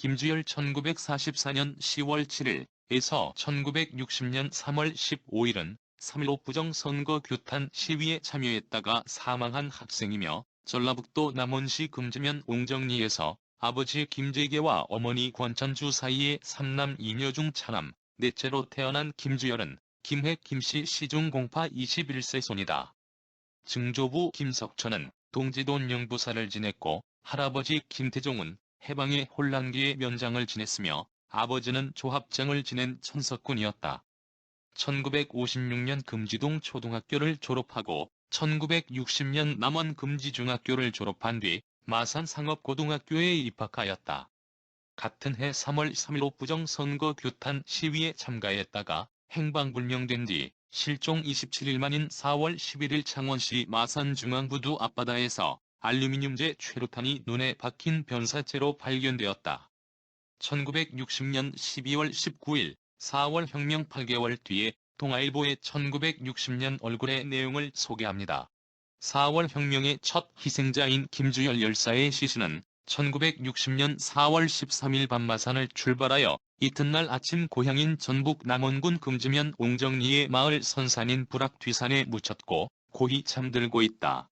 김주열 1944년 10월 7일에서 1960년 3월 15일은 3.15 부정선거 규탄 시위에 참여했다가 사망한 학생이며 전라북도 남원시 금지면 옹정리에서 아버지 김재계와 어머니 권찬주 사이의 3남 2녀 중 차남, 넷째로 태어난 김주열은 김해 김씨 시중 공파 21세 손이다. 증조부 김석천은 동지돈 영부사를 지냈고 할아버지 김태종은 해방의 혼란기의 면장을 지냈으며 아버지는 조합장을 지낸 천석군이었다. 1956년 금지동 초등학교를 졸업하고 1960년 남원 금지중학교를 졸업한 뒤 마산 상업고등학교에 입학하였다. 같은 해 3월 3.15 부정선거 규탄 시위에 참가했다가 행방불명된 뒤 실종 27일 만인 4월 11일 창원시 마산중앙부두 앞바다에서 알루미늄제 최루탄이 눈에 박힌 변사체로 발견되었다. 1960년 12월 19일 4월 혁명 8개월 뒤에 동아일보의 1960년 얼굴의 내용을 소개합니다. 4월 혁명의 첫 희생자인 김주열 열사의 시신은 1960년 4월 13일 밤 마산을 출발하여 이튿날 아침 고향인 전북 남원군 금지면 옹정리의 마을 선산인 불악뒤산에 묻혔고 고이 잠들고 있다.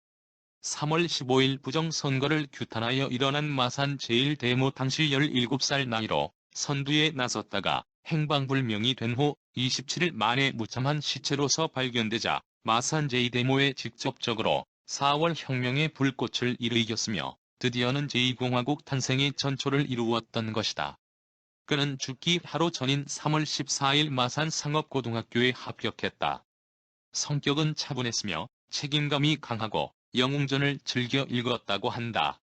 3월 15일 부정선거를 규탄하여 일어난 마산 제1대모 당시 17살 나이로 선두에 나섰다가 행방불명이 된 후 27일 만에 무참한 시체로서 발견되자 마산 제2대모에 직접적으로 4월 혁명의 불꽃을 일으켰으며 드디어는 제2공화국 탄생의 전초를 이루었던 것이다. 그는 죽기 하루 전인 3월 14일 마산 상업고등학교에 합격했다. 성격은 차분했으며 책임감이 강하고 영웅전을 즐겨 읽었다고 한다.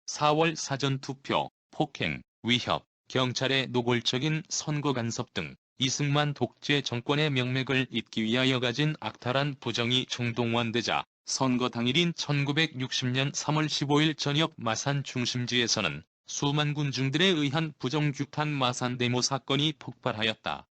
4월 사전투표, 폭행, 위협, 경찰의 노골적인 선거 간섭 등 이승만 독재 정권의 명맥을 잇기 위하여 가진 악랄한 부정이 총동원되자 선거 당일인 1960년 3월 15일 저녁 마산 중심지에서는 수만 군중들에 의한 부정규탄 마산 데모 사건이 폭발하였다.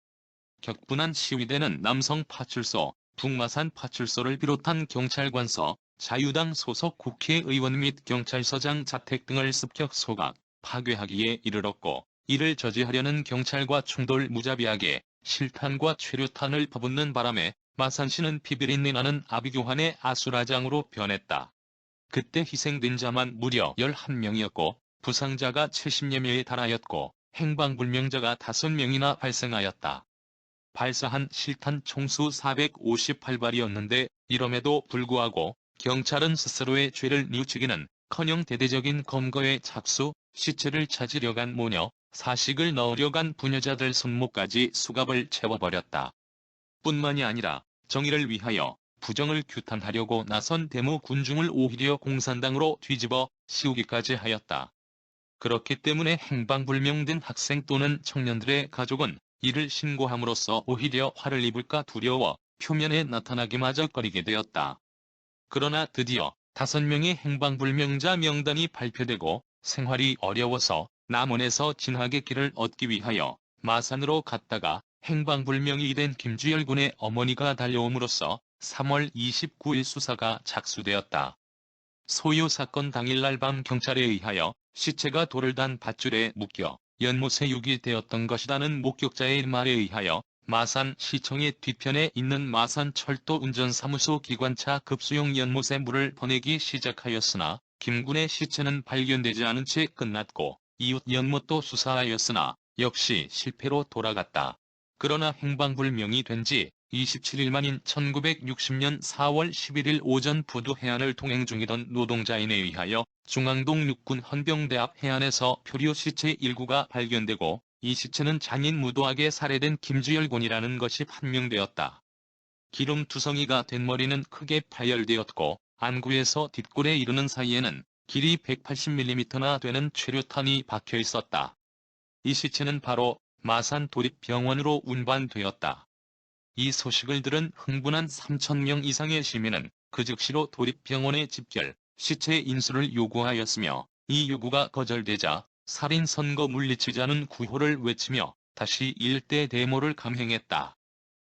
격분한 시위대는 남성 파출소, 북마산 파출소를 비롯한 경찰관서, 자유당 소속 국회의원 및 경찰서장 자택 등을 습격 소각, 파괴하기에 이르렀고 이를 저지하려는 경찰과 충돌 무자비하게 실탄과 최루탄을 퍼붓는 바람에 마산시는 피비린내 나는 아비규환의 아수라장으로 변했다. 그때 희생된 자만 무려 11명이었고 부상자가 70여 명에 달하였고 행방불명자가 5명이나 발생하였다. 발사한 실탄 총수 458발이었는데 이럼에도 불구하고 경찰은 스스로의 죄를 뉘우치기는커녕 대대적인 검거에 착수, 시체를 찾으려 간 모녀, 사식을 넣으려 간 부녀자들 손목까지 수갑을 채워버렸다. 뿐만이 아니라 정의를 위하여 부정을 규탄하려고 나선 데모 군중을 오히려 공산당으로 뒤집어 씌우기까지 하였다. 그렇기 때문에 행방불명된 학생 또는 청년들의 가족은 이를 신고함으로써 오히려 화를 입을까 두려워 표면에 나타나기마저 꺼리게 되었다. 그러나 드디어 5명의 행방불명자 명단이 발표되고 생활이 어려워서 남원에서 진학의 길을 얻기 위하여 마산으로 갔다가 행방불명이 된 김주열 군의 어머니가 달려옴으로써 3월 29일 수사가 착수되었다. 소요 사건 당일날 밤 경찰에 의하여 시체가 돌을 단 밧줄에 묶여 연못에 유기되었던 것이라는 목격자의 말에 의하여 마산시청의 뒤편에 있는 마산철도 운전사무소 기관차 급수용 연못에 물을 퍼내기 시작하였으나 김 군의 시체는 발견되지 않은 채 끝났고 이웃 연못도 수사하였으나 역시 실패로 돌아갔다. 그러나 행방불명이 된 지 27일 만인 1960년 4월 11일 오전 부두 해안을 통행 중이던 노동자인에 의하여 중앙동 육군 헌병대 앞 해안에서 표류 시체 일구가 발견되고 이 시체는 장인 무도하게 살해된 김주열 군이라는 것이 판명되었다. 기름투성이가 된 머리는 크게 파열되었고 안구에서 뒷골에 이르는 사이에는 길이 180mm나 되는 최루탄이 박혀 있었다. 이 시체는 바로 마산 도립병원으로 운반되었다. 이 소식을 들은 흥분한 3,000명 이상의 시민은 그 즉시로 도립병원에 집결, 시체 인수를 요구하였으며 이 요구가 거절되자 살인선거 물리치자는 구호를 외치며 다시 일대 데모를 감행했다.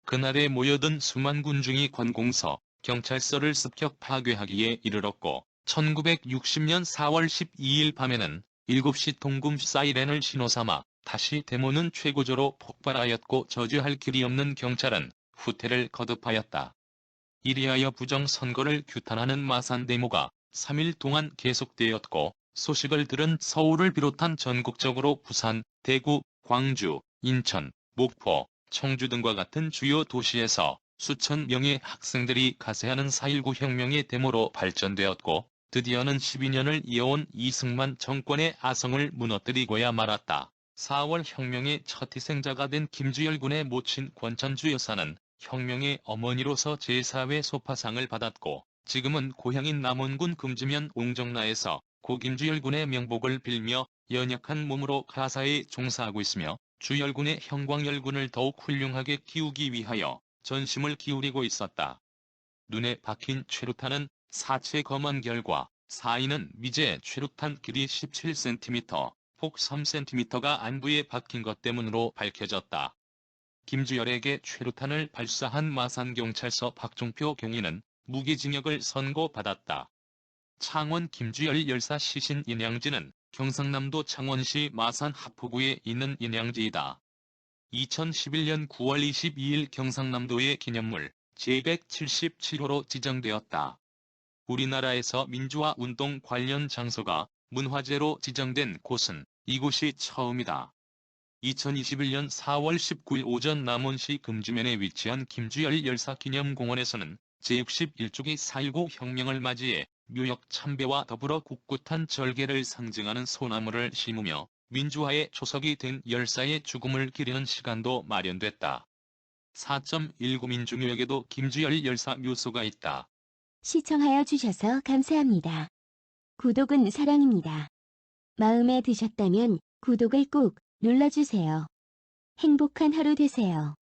그날에 모여든 수만 군중이 관공서, 경찰서를 습격 파괴하기에 이르렀고 1960년 4월 12일 밤에는 7시 통금 사이렌을 신호삼아 다시 데모는 최고조로 폭발하였고 저지할 길이 없는 경찰은 후퇴를 거듭하였다. 이리하여 부정선거를 규탄하는 마산 데모가 3일 동안 계속되었고 소식을 들은 서울을 비롯한 전국적으로 부산, 대구, 광주, 인천, 목포, 청주 등과 같은 주요 도시에서 수천 명의 학생들이 가세하는 4.19 혁명의 데모로 발전되었고 드디어는 12년을 이어온 이승만 정권의 아성을 무너뜨리고야 말았다. 4월 혁명의 첫 희생자가 된 김주열 군의 모친 권천주 여사는 혁명의 어머니로서 제4회 소파상을 받았고 지금은 고향인 남원군 금지면 옹정라에서 고 김주열 군의 명복을 빌며 연약한 몸으로 가사에 종사하고 있으며 주열 군의 형광열군을 더욱 훌륭하게 키우기 위하여 전심을 기울이고 있었다. 눈에 박힌 최루탄은 사체 검안 결과 사인은 미제 최루탄 길이 17cm, 폭 3cm가 안부에 박힌 것 때문으로 밝혀졌다. 김주열에게 최루탄을 발사한 마산경찰서 박종표 경위는 무기징역을 선고받았다. 창원 김주열 열사 시신 인양지는 경상남도 창원시 마산 하포구에 있는 인양지이다. 2011년 9월 22일 경상남도의 기념물 제177호로 지정되었다. 우리나라에서 민주화 운동 관련 장소가 문화재로 지정된 곳은 이곳이 처음이다. 2021년 4월 19일 오전 남원시 금주면에 위치한 김주열 열사 기념공원에서는 제61조기 4.19 혁명을 맞이해 묘역 참배와 더불어 굳굳한 절개를 상징하는 소나무를 심으며 민주화의 초석이 된 열사의 죽음을 기리는 시간도 마련됐다. 4.19 민중묘역에도 김주열 열사 묘소가 있다. 시청하여 주셔서 감사합니다. 구독은 사랑입니다. 마음에 드셨다면 구독을 꼭 눌러주세요. 행복한 하루 되세요.